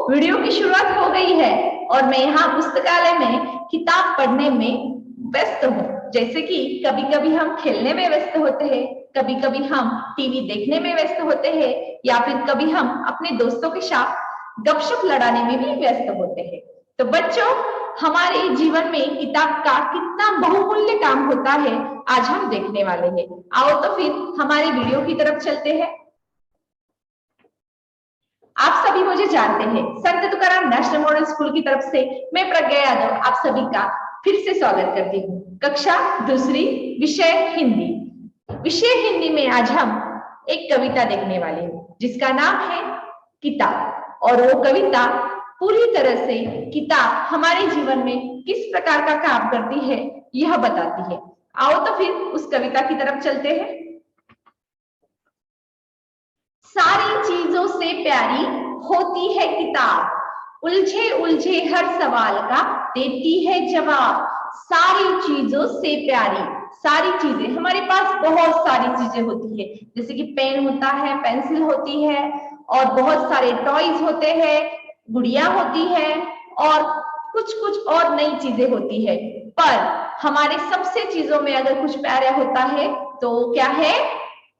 Video की शुरुआत हो गई है और मैं यहाँ पुस्तकालय में किताब पढ़ने में व्यस्त हूँ। जैसे कि कभी कभी हम खेलने में व्यस्त होते हैं, कभी कभी हम टीवी देखने में व्यस्त होते हैं, या फिर कभी हम अपने दोस्तों के साथ गपशप लड़ाने में भी व्यस्त होते हैं। तो बच्चों, हमारे जीवन में किताब का कितना बहुमूल्य काम होता है आज हम देखने वाले हैं। आओ तो फिर हमारी वीडियो की तरफ चलते हैं। आप सभी मुझे जानते हैं, संत तुकाराम नेशनल मॉडल स्कूल की तरफ से मैं प्रज्ञा यादव आप सभी का फिर से स्वागत करती हूँ। कक्षा दूसरी, विषय हिंदी। विषय हिंदी में आज हम एक कविता देखने वाले हैं जिसका नाम है किताब। और वो कविता पूरी तरह से किताब हमारे जीवन में किस प्रकार का काम करती है यह बताती है। आओ तो फिर उस कविता की तरफ चलते हैं। सारी चीजों से प्यारी होती है किताब, उलझे उलझे हर सवाल का देती है जवाब। सारी चीजों से प्यारी, सारी चीजें, हमारे पास बहुत सारी चीजें होती है, जैसे कि पेन होता है, पेंसिल होती है, और बहुत सारे टॉयज होते हैं, गुड़िया होती है, और कुछ कुछ और नई चीजें होती है। पर हमारे सबसे चीजों में अगर कुछ प्यारा होता है तो क्या है?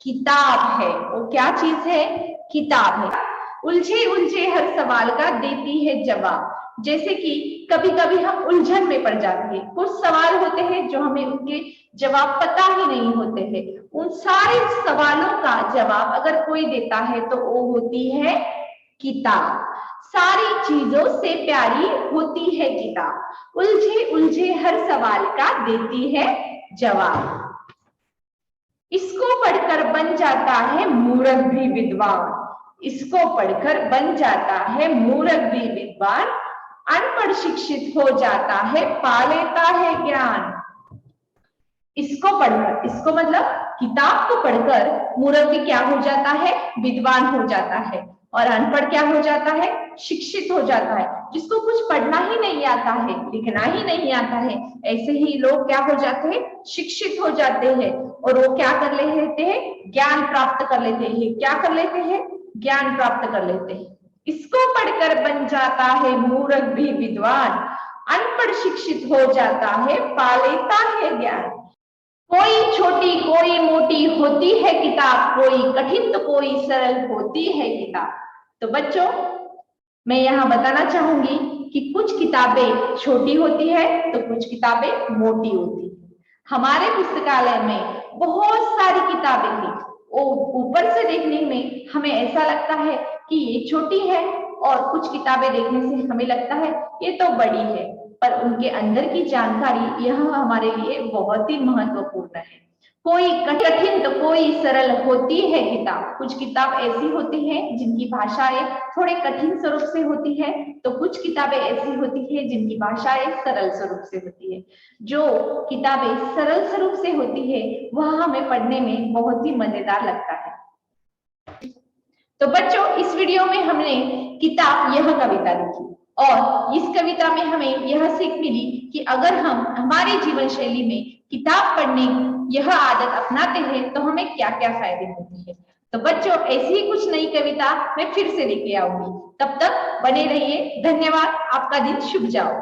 किताब है। वो क्या चीज है? किताब है। उलझे उलझे हर सवाल का देती है जवाब। जैसे कि कभी कभी हम उलझन में पड़ जाते हैं, कुछ सवाल होते हैं जो हमें उनके जवाब पता ही नहीं होते हैं। उन सारे सवालों का जवाब अगर कोई देता है तो वो होती है किताब। सारी चीजों से प्यारी होती है किताब, उलझे उलझे हर सवाल का देती है जवाब। इसको पढ़कर बन जाता है मूर्ख भी विद्वान, इसको पढ़कर बन जाता है मूर्ख भी विद्वान। अनपढ़ शिक्षित हो जाता है, पा लेता है ज्ञान। इसको पढ़कर, इसको मतलब किताब को पढ़कर मूर्ख भी क्या हो जाता है? विद्वान हो जाता है। और अनपढ़ क्या हो जाता है? शिक्षित हो जाता है। जिसको कुछ पढ़ना ही नहीं आता है, लिखना ही नहीं आता है, ऐसे ही लोग क्या हो जाते हैं? शिक्षित हो जाते हैं। और वो क्या कर लेते हैं? ज्ञान प्राप्त कर लेते हैं। क्या कर लेते हैं? ज्ञान प्राप्त कर लेते हैं। इसको पढ़कर बन जाता है मूर्ख भी विद्वान, अनपढ़ शिक्षित हो जाता है, पा लेता है ज्ञान। कोई छोटी कोई मोटी होती है किताब, कोई कठिन तो कोई सरल होती है किताब। तो बच्चों, मैं यहाँ बताना चाहूंगी कि कुछ किताबें छोटी होती है तो कुछ किताबें मोटी होती है। हमारे पुस्तकालय में बहुत सारी किताबें थी। ऊपर से देखने में हमें ऐसा लगता है कि ये छोटी है, और कुछ किताबें देखने से हमें लगता है ये तो बड़ी है, पर उनके अंदर की जानकारी यह हमारे लिए बहुत ही महत्वपूर्ण है। कोई कठिन तो कोई सरल होती है किताब। कुछ किताब ऐसी होती है जिनकी भाषाएं थोड़े कठिन स्वरूप से होती है, तो कुछ किताबें ऐसी होती है जिनकी भाषाएं सरल स्वरूप से होती है। जो किताबें सरल स्वरूप से होती है वह हमें पढ़ने में बहुत ही मजेदार लगता है। तो बच्चों, इस वीडियो में हमने किताब यह कविता लिखी, और इस कविता में हमें यह सीख मिली कि अगर हम हमारे जीवन शैली में किताब पढ़ने यह आदत अपनाते हैं तो हमें क्या क्या फायदे होते हैं। तो बच्चों, ऐसी ही कुछ नई कविता मैं फिर से लेके आऊंगी। तब तक बने रहिए। धन्यवाद। आपका दिन शुभ जाओ।